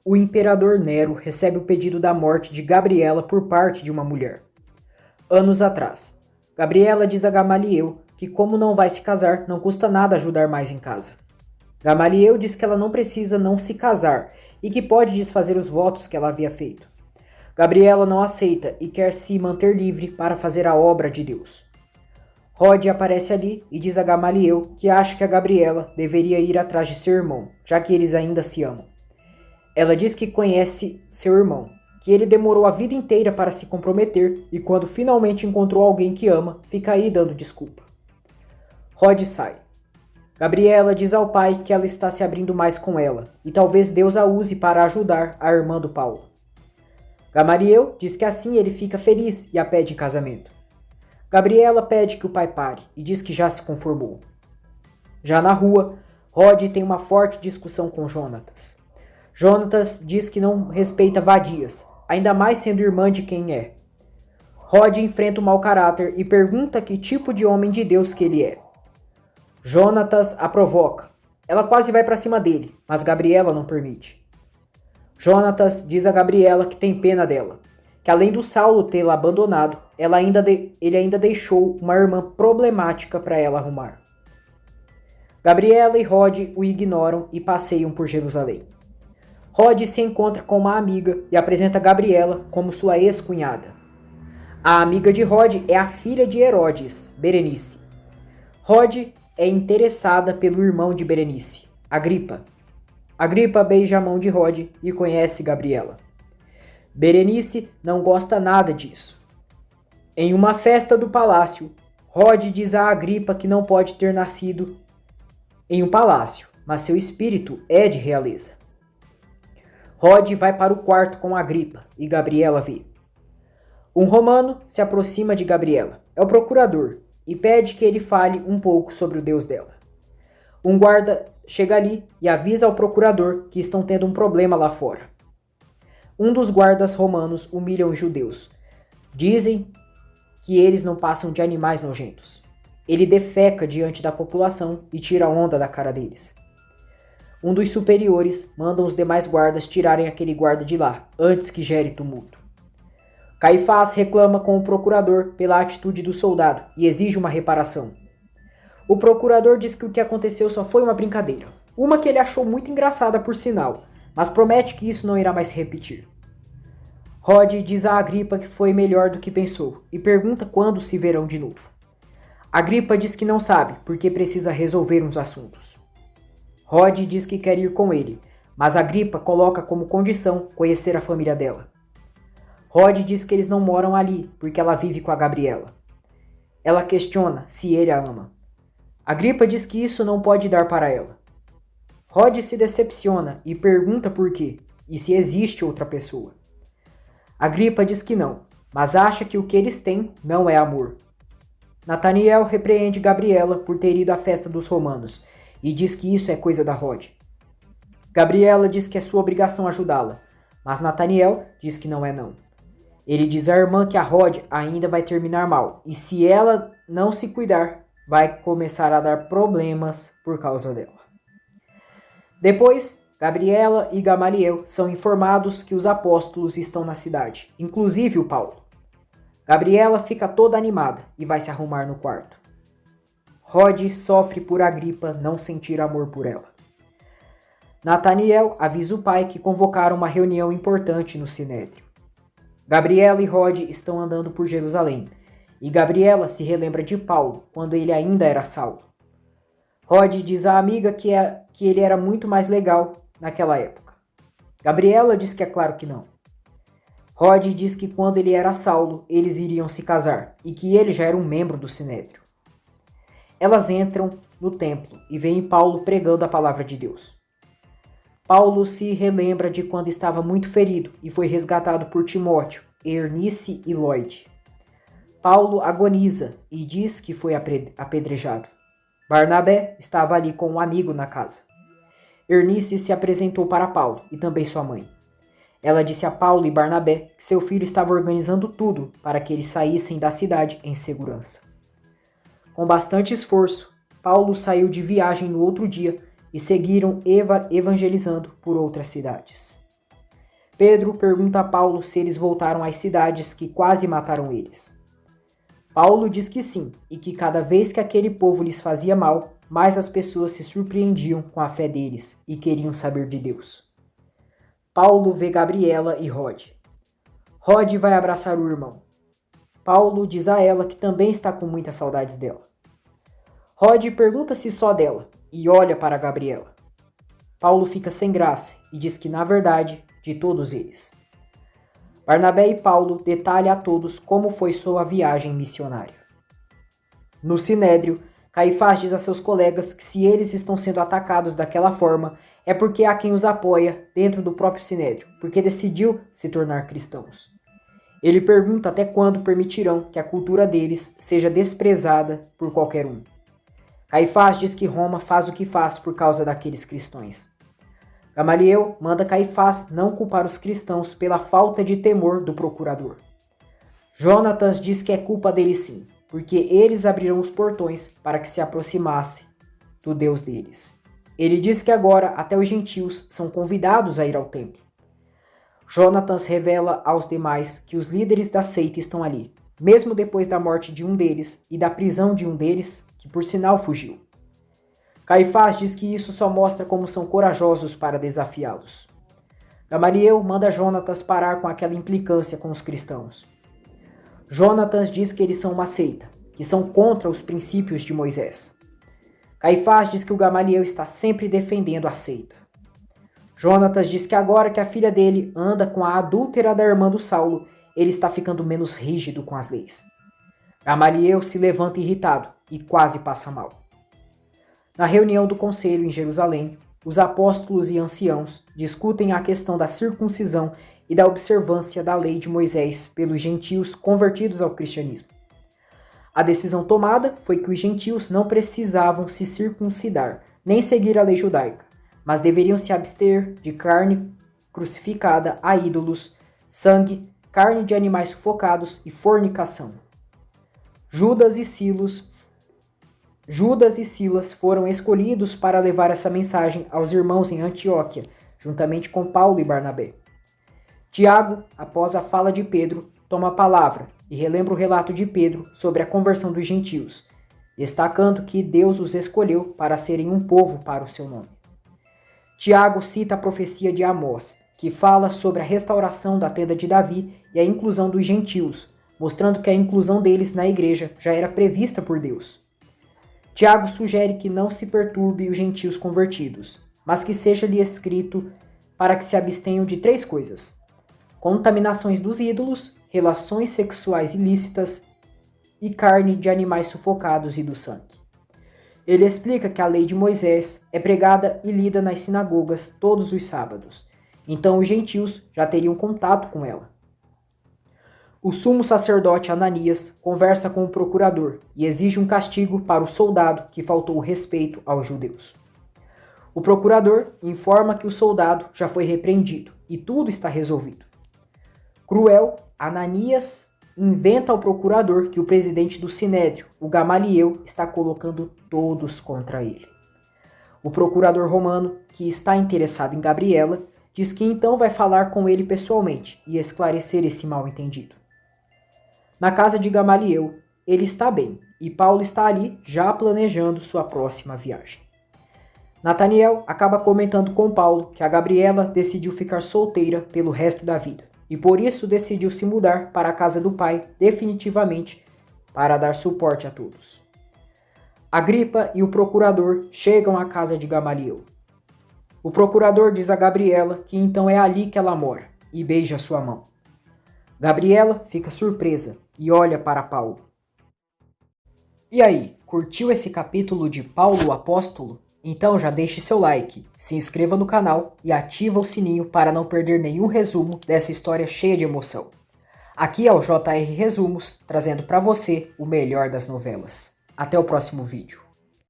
O imperador Nero recebe o pedido da morte de Gabriela por parte de uma mulher. Anos atrás, Gabriela diz a Gamaliel que, como não vai se casar, não custa nada ajudar mais em casa. Gamaliel diz que ela não precisa não se casar e que pode desfazer os votos que ela havia feito. Gabriela não aceita e quer se manter livre para fazer a obra de Deus. Rod aparece ali e diz a Gamaliel que acha que a Gabriela deveria ir atrás de seu irmão, já que eles ainda se amam. Ela diz que conhece seu irmão, que ele demorou a vida inteira para se comprometer e quando finalmente encontrou alguém que ama, fica aí dando desculpa. Rod sai. Gabriela diz ao pai que ela está se abrindo mais com ela e talvez Deus a use para ajudar a irmã do Paulo. Gamaliel diz que assim ele fica feliz e a pede em casamento. Gabriela pede que o pai pare e diz que já se conformou. Já na rua, Rod tem uma forte discussão com Jonatas. Jonatas diz que não respeita vadias, ainda mais sendo irmã de quem é. Rod enfrenta o mau caráter e pergunta que tipo de homem de Deus que ele é. Jonatas a provoca. Ela quase vai para cima dele, mas Gabriela não permite. Jonatas diz a Gabriela que tem pena dela, que além do Saulo tê-la abandonado, ele ainda deixou uma irmã problemática para ela arrumar. Gabriela e Rod o ignoram e passeiam por Jerusalém. Rod se encontra com uma amiga e apresenta Gabriela como sua ex-cunhada. A amiga de Rod é a filha de Herodes, Berenice. Rod é interessada pelo irmão de Berenice, Agripa. Agripa beija a mão de Rod e conhece Gabriela. Berenice não gosta nada disso. Em uma festa do palácio, Rod diz a Agripa que não pode ter nascido em um palácio, mas seu espírito é de realeza. Rod vai para o quarto com Agripa e Gabriela vê. Um romano se aproxima de Gabriela, é o procurador, e pede que ele fale um pouco sobre o Deus dela. Um guarda chega ali e avisa ao procurador que estão tendo um problema lá fora. Um dos guardas romanos humilha os judeus. Dizem que eles não passam de animais nojentos. Ele defeca diante da população e tira onda da cara deles. Um dos superiores manda os demais guardas tirarem aquele guarda de lá, antes que gere tumulto. Caifás reclama com o procurador pela atitude do soldado e exige uma reparação. O procurador diz que o que aconteceu só foi uma brincadeira, uma que ele achou muito engraçada por sinal, mas promete que isso não irá mais se repetir. Rod diz a Agripa que foi melhor do que pensou e pergunta quando se verão de novo. Agripa diz que não sabe porque precisa resolver uns assuntos. Rod diz que quer ir com ele, mas Agripa coloca como condição conhecer a família dela. Rod diz que eles não moram ali porque ela vive com a Gabriela. Ela questiona se ele a ama. Agripa diz que isso não pode dar para ela. Rod se decepciona e pergunta por quê e se existe outra pessoa. Agripa diz que não, mas acha que o que eles têm não é amor. Nataniel repreende Gabriela por ter ido à festa dos romanos e diz que isso é coisa da Rod. Gabriela diz que é sua obrigação ajudá-la, mas Nataniel diz que não é não. Ele diz à irmã que a Rod ainda vai terminar mal e se ela não se cuidar, vai começar a dar problemas por causa dela. Depois, Gabriela e Gamaliel são informados que os apóstolos estão na cidade, inclusive o Paulo. Gabriela fica toda animada e vai se arrumar no quarto. Rod sofre por Agripa não sentir amor por ela. Nataniel avisa o pai que convocaram uma reunião importante no Sinédrio. Gabriela e Rod estão andando por Jerusalém, e Gabriela se relembra de Paulo quando ele ainda era Saulo. Rod diz à amiga que ele era muito mais legal naquela época. Gabriela diz que é claro que não. Rod diz que quando ele era Saulo, eles iriam se casar, e que ele já era um membro do Sinédrio. Elas entram no templo e veem Paulo pregando a palavra de Deus. Paulo se relembra de quando estava muito ferido e foi resgatado por Timóteo, Eunice e Lloyd. Paulo agoniza e diz que foi apedrejado. Barnabé estava ali com um amigo na casa. Eunice se apresentou para Paulo e também sua mãe. Ela disse a Paulo e Barnabé que seu filho estava organizando tudo para que eles saíssem da cidade em segurança. Com bastante esforço, Paulo saiu de viagem no outro dia e seguiram evangelizando por outras cidades. Pedro pergunta a Paulo se eles voltaram às cidades que quase mataram eles. Paulo diz que sim, e que cada vez que aquele povo lhes fazia mal, mais as pessoas se surpreendiam com a fé deles e queriam saber de Deus. Paulo vê Gabriela e Rod. Rod vai abraçar o irmão. Paulo diz a ela que também está com muitas saudades dela. Rod pergunta se só dela e olha para Gabriela. Paulo fica sem graça e diz que, na verdade, de todos eles. Barnabé e Paulo detalham a todos como foi sua viagem missionária. No Sinédrio, Caifás diz a seus colegas que se eles estão sendo atacados daquela forma é porque há quem os apoia dentro do próprio Sinédrio, porque decidiu se tornar cristãos. Ele pergunta até quando permitirão que a cultura deles seja desprezada por qualquer um. Caifás diz que Roma faz o que faz por causa daqueles cristãos. Gamaliel manda Caifás não culpar os cristãos pela falta de temor do procurador. Jonatas diz que é culpa deles sim, porque eles abriram os portões para que se aproximasse do Deus deles. Ele diz que agora até os gentios são convidados a ir ao templo. Jonatas revela aos demais que os líderes da seita estão ali, mesmo depois da morte de um deles e da prisão de um deles, que por sinal fugiu. Caifás diz que isso só mostra como são corajosos para desafiá-los. Gamaliel manda Jonatas parar com aquela implicância com os cristãos. Jonatas diz que eles são uma seita, que são contra os princípios de Moisés. Caifás diz que o Gamaliel está sempre defendendo a seita. Jonatas diz que agora que a filha dele anda com a adúltera da irmã do Saulo, ele está ficando menos rígido com as leis. Gamaliel se levanta irritado e quase passa mal. Na reunião do conselho em Jerusalém, os apóstolos e anciãos discutem a questão da circuncisão e da observância da lei de Moisés pelos gentios convertidos ao cristianismo. A decisão tomada foi que os gentios não precisavam se circuncidar, nem seguir a lei judaica, mas deveriam se abster de carne crucificada a ídolos, sangue, carne de animais sufocados e fornicação. Judas e Silas foram escolhidos para levar essa mensagem aos irmãos em Antioquia, juntamente com Paulo e Barnabé. Tiago, após a fala de Pedro, toma a palavra e relembra o relato de Pedro sobre a conversão dos gentios, destacando que Deus os escolheu para serem um povo para o seu nome. Tiago cita a profecia de Amós, que fala sobre a restauração da tenda de Davi e a inclusão dos gentios, mostrando que a inclusão deles na igreja já era prevista por Deus. Tiago sugere que não se perturbe os gentios convertidos, mas que seja-lhe escrito para que se abstenham de 3 coisas: contaminações dos ídolos, relações sexuais ilícitas e carne de animais sufocados e do sangue. Ele explica que a lei de Moisés é pregada e lida nas sinagogas todos os sábados, então os gentios já teriam contato com ela. O sumo sacerdote Ananias conversa com o procurador e exige um castigo para o soldado que faltou o respeito aos judeus. O procurador informa que o soldado já foi repreendido e tudo está resolvido. Cruel, Ananias inventa ao procurador que o presidente do Sinédrio, o Gamaliel, está colocando todos contra ele. O procurador romano, que está interessado em Gabriela, diz que então vai falar com ele pessoalmente e esclarecer esse mal-entendido. Na casa de Gamaliel, ele está bem e Paulo está ali já planejando sua próxima viagem. Nataniel acaba comentando com Paulo que a Gabriela decidiu ficar solteira pelo resto da vida e por isso decidiu se mudar para a casa do pai definitivamente para dar suporte a todos. Agripa e o procurador chegam à casa de Gamaliel. O procurador diz a Gabriela que então é ali que ela mora e beija sua mão. Gabriela fica surpresa e olha para Paulo. E aí, curtiu esse capítulo de Paulo o Apóstolo? Então já deixe seu like, se inscreva no canal e ativa o sininho para não perder nenhum resumo dessa história cheia de emoção. Aqui é o JR Resumos, trazendo para você o melhor das novelas. Até o próximo vídeo.